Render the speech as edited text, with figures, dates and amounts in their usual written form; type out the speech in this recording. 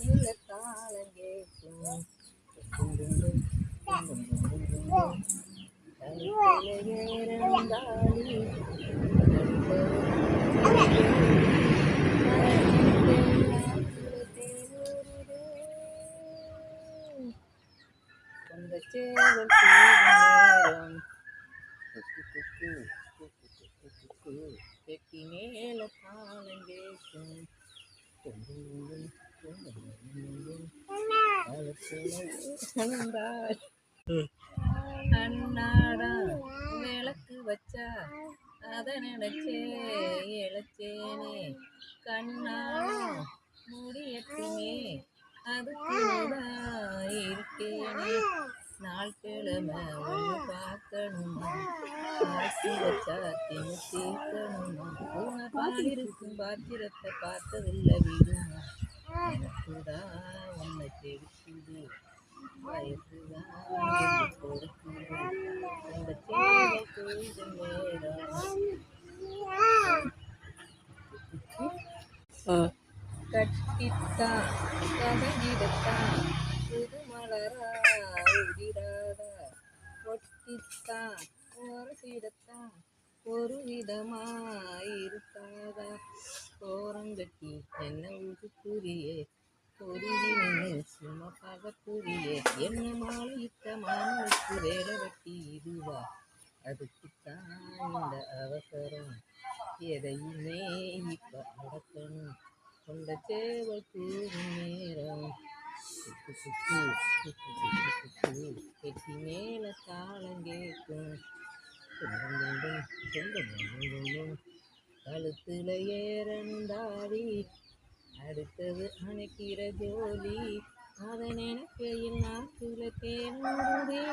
மேல காலங்கேக்கும் அண்ணாடா விளக்கு வச்சா அத நினைச்சே இழைச்சேனே கண்ணாடும் முடியட்டுமே அதுக்குதான் இருக்கேனே நாள் கிழமை ஒன்று பார்க்கணுமா ஆசி வச்சா தின்னு தீர்க்கணுமா உன்னை பாலிருக்கும் பாத்திரத்தை பார்த்ததில்லை விடுமா எனக்குதான் உன்னை கெடுக்குது வயசுதான் கொடுக்குது அந்த சேவை கொஞ்சம் நேரம் கட்டித்தான் கதகிடத்தான் புது மலரா உதிராதா ஒட்டித்தான் உரசிடத்தான் ஒரு விதமாயிருக்காதா கோரங்கட்டி என்ன உதுக்குரியே பொருகி நின்று சும்மா பகப்புரியே என்ன மாலையிட்ட மாமனுக்கு வேலை வெட்டி இதுவா அதுக்குத்தான் இந்த அவசரம் எதையுமே இப்ப அடக்கணும் கொண்ட சேவல் கூறும் நேரம் கெட்டி மேல தாளம் கேட்கும் கழுத்துல ஏறந்தாடி அடுத்தது அணைக்கிற ஜோலி அதை நினைக்கையில் நாக்குல தேனூறுதே